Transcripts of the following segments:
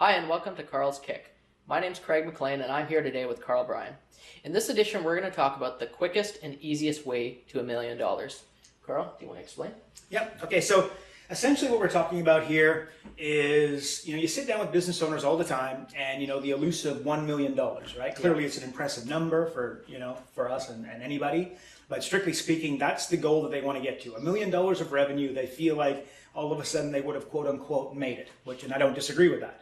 Hi and welcome to Karl's Kick. My name's Craig McLean and I'm here today with Karl Bryan. In this edition we're going to talk about the quickest and easiest way to $1 million. Karl, do you want to explain? Yep. Okay, so essentially what we're talking about here is, you sit down with business owners all the time and, the elusive $1 million, right? Clearly it's an impressive number for us and anybody, but strictly speaking, that's the goal that they want to get to. $1 million of revenue, they feel like all of a sudden they would have quote unquote made it, and I don't disagree with that.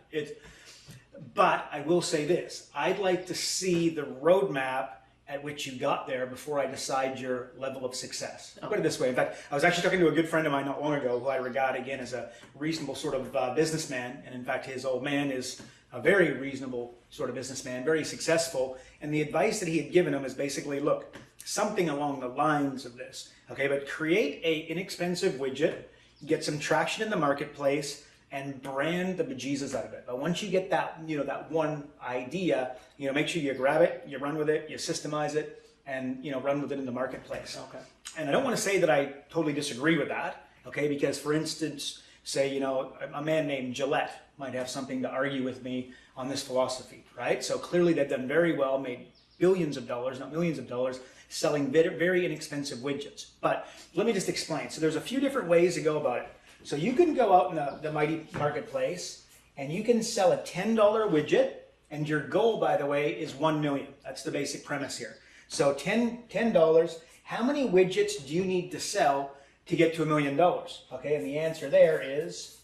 But I will say this, I'd like to see the roadmap at which you got there before I decide your level of success. I'll put it this way. In fact, I was actually talking to a good friend of mine not long ago who I regard again as a reasonable sort of businessman. And in fact, his old man is a very reasonable sort of businessman, very successful. And the advice that he had given him is basically, look, something along the lines of this, okay? But create a inexpensive widget, get some traction in the marketplace, and brand the bejesus out of it. But once you get that, that one idea, make sure you grab it, you run with it, you systemize it, and run with it in the marketplace. Okay. And I don't want to say that I totally disagree with that, okay? Because for instance, say, a man named Gillette might have something to argue with me on this philosophy, right? So clearly they've done very well, made billions of dollars, not millions of dollars, selling very inexpensive widgets. But let me just explain. So there's a few different ways to go about it. So you can go out in the mighty marketplace and you can sell a $10 widget, and your goal, by the way, is 1 million. That's the basic premise here. So $10, how many widgets do you need to sell to get to $1 million? Okay, and the answer there is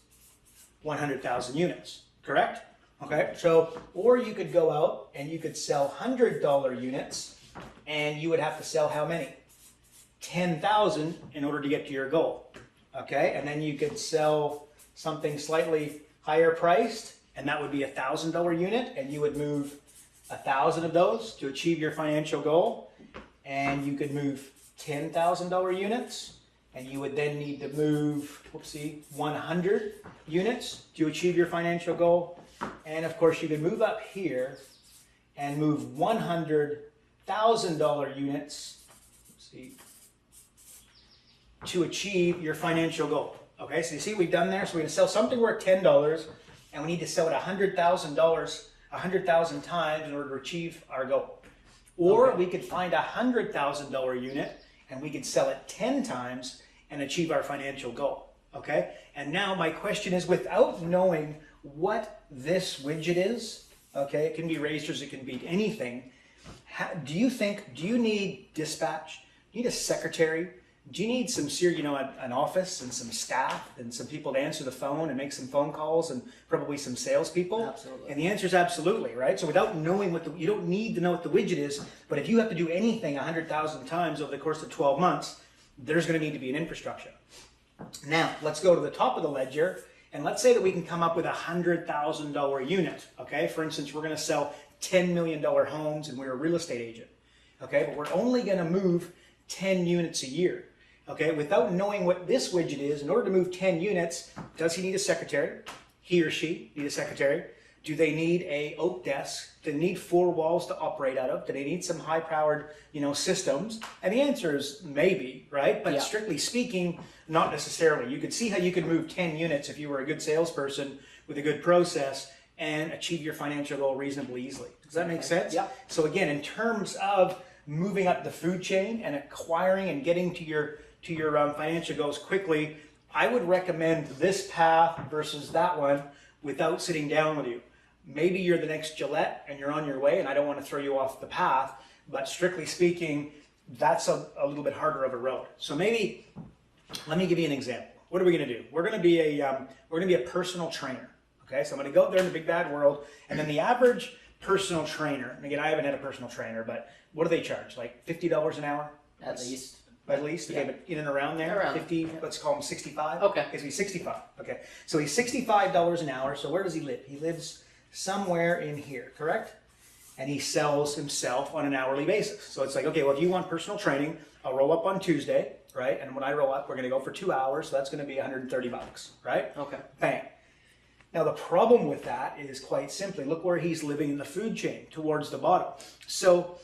100,000 units, correct? Okay, so, or you could go out and you could sell $100 units, and you would have to sell how many? 10,000 in order to get to your goal. Okay, and then you could sell something slightly higher priced, and that would be a $1,000 unit, and you would move 1,000 of those to achieve your financial goal. And you could move $10,000 units, and you would then need to move, 100 units to achieve your financial goal. And of course, you could move up here and move $100,000 units, to achieve your financial goal. Okay, so you see what we've done there? So we're going to sell something worth $10, and we need to sell it $100,000, 100,000 times in order to achieve our goal. Or we could find a $100,000 unit, and we could sell it 10 times and achieve our financial goal. Okay, and now my question is, without knowing what this widget is, okay, it can be razors, it can be anything, do you need dispatch? Do you need a secretary? Do you need some an office and some staff and some people to answer the phone and make some phone calls and probably some salespeople? Absolutely. And the answer is absolutely, right? So without knowing you don't need to know what the widget is, but if you have to do anything 100,000 times over the course of 12 months, there's going to need to be an infrastructure. Now, let's go to the top of the ledger, and let's say that we can come up with a $100,000 unit, okay? For instance, we're going to sell $10 million homes, and we're a real estate agent, okay? But we're only going to move 10 units a year. Okay, without knowing what this widget is, in order to move 10 units, does he need a secretary? He or she need a secretary? Do they need a oak desk? Do they need 4 walls to operate out of? Do they need some high-powered, systems? And the answer is maybe, right? But strictly speaking, not necessarily. You could see how you could move 10 units if you were a good salesperson with a good process and achieve your financial goal reasonably easily. Does that make sense? Yeah. So again, in terms of moving up the food chain and acquiring and getting to your financial goals quickly, I would recommend this path versus that one without sitting down with you. Maybe you're the next Gillette and you're on your way, and I don't want to throw you off the path, but strictly speaking, that's a little bit harder of a road. So maybe, let me give you an example. What are we going to do? We're going to be a personal trainer. Okay, so I'm going to go out there in the big bad world, and then the average personal trainer, and again, I haven't had a personal trainer, but what do they charge? Like $50 an hour? At least. At least, okay, but in and around there, Around, 50, let's call him 65. Okay. So he's 65, okay. So he's $65 an hour, so where does he live? He lives somewhere in here, correct? And he sells himself on an hourly basis. So it's like, okay, well, if you want personal training, I'll roll up on Tuesday, right? And when I roll up, we're gonna go for 2 hours, so that's gonna be $130, right? Okay. Bang. Now the problem with that is quite simply, look where he's living in the food chain, towards the bottom. So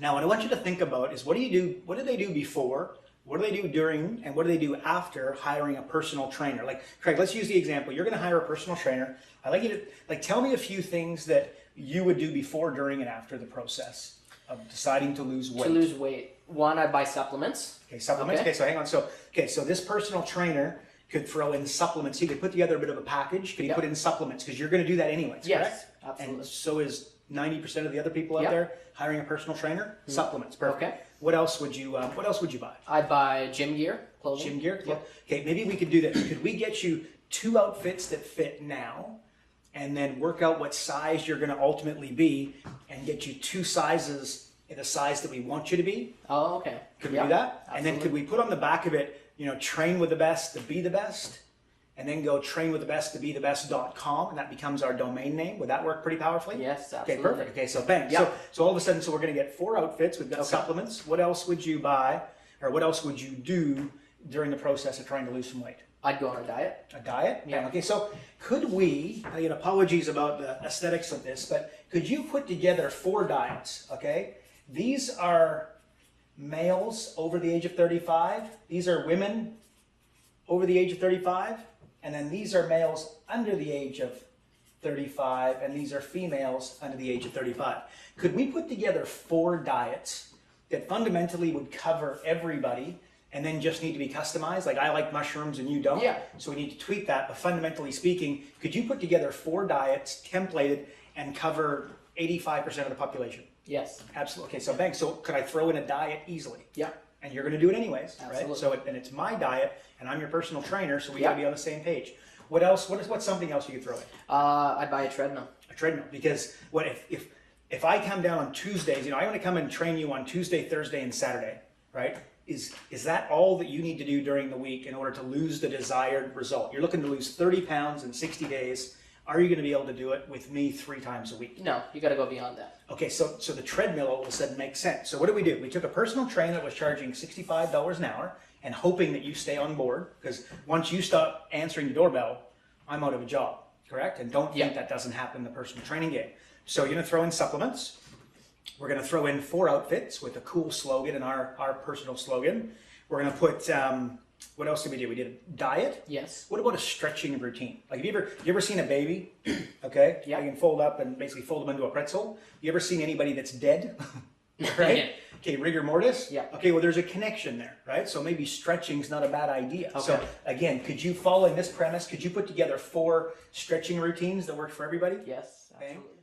now what I want you to think about is what did they do before? What do they do during and what do they do after hiring a personal trainer? Like, Craig, let's use the example. You're going to hire a personal trainer. I'd like you to tell me a few things that you would do before, during, and after the process of deciding to lose weight. To lose weight, one, I'd buy supplements. Okay, supplements. Okay, so hang on. So this personal trainer could throw in supplements. He could put together a bit of a package. Could he put in supplements? Because you're going to do that anyways, yes, correct? Absolutely. And so is 90% of the other people out there hiring a personal trainer. Supplements, perfect. Okay. What else would you buy? I'd buy gym gear, clothing. Gym gear. Yep. Okay, maybe we could do this. Could we get you 2 outfits that fit now, and then work out what size you're going to ultimately be, and get you 2 sizes in the size that we want you to be? Oh, okay. Could we do that? Absolutely. And then could we put on the back of it, train with the best to be the best, and then go train with the best to be the best.com, and that becomes our domain name? Would that work pretty powerfully? Yes, absolutely. Okay, perfect. Okay, so bang. Yep. So all of a sudden, we're going to get 4 outfits. We've got supplements. What else would you buy, or what else would you do during the process of trying to lose some weight? I'd go on a diet. A diet? Yeah. Okay, so could we, again, apologies about the aesthetics of this, but could you put together 4 diets, okay? These are males over the age of 35. These are women over the age of 35. And then these are males under the age of 35. And these are females under the age of 35. Could we put together 4 diets that fundamentally would cover everybody and then just need to be customized? Like, I like mushrooms and you don't. Yeah. So we need to tweak that. But fundamentally speaking, could you put together 4 diets, templated, and cover 85% of the population? Yes. Absolutely. Okay, so bang. So could I throw in a diet easily? Yeah. And you're going to do it anyways, Absolutely. right? So it's my diet, and I'm your personal trainer, so we got to be on the same page. What else? What's something else you could throw in? I'd buy a treadmill. A treadmill, because what if I come down on Tuesdays? I'm going to come and train you on Tuesday, Thursday, and Saturday, right? Is that all that you need to do during the week in order to lose the desired result? You're looking to lose 30 pounds in 60 days. Are you going to be able to do it with me 3 times a week? No, you got to go beyond that. Okay, so the treadmill all of a sudden makes sense. So what did? We took a personal trainer that was charging $65 an hour and hoping that you stay on board, because once you stop answering the doorbell, I'm out of a job, correct? And don't think that doesn't happen in the personal training game. So you're going to throw in supplements. We're going to throw in 4 outfits with a cool slogan and our personal slogan. We're going to put... what else did we do? We did a diet. Yes. What about a stretching routine? Like, have you ever seen a baby? Okay. Yeah. You can fold up and basically fold them into a pretzel. You ever seen anybody that's dead? Right. Yeah. Okay. Rigor mortis. Yeah. Okay. Well, there's a connection there, right? So maybe stretching's not a bad idea. Okay. So again, could you follow in this premise? Could you put together 4 stretching routines that work for everybody? Yes. Absolutely.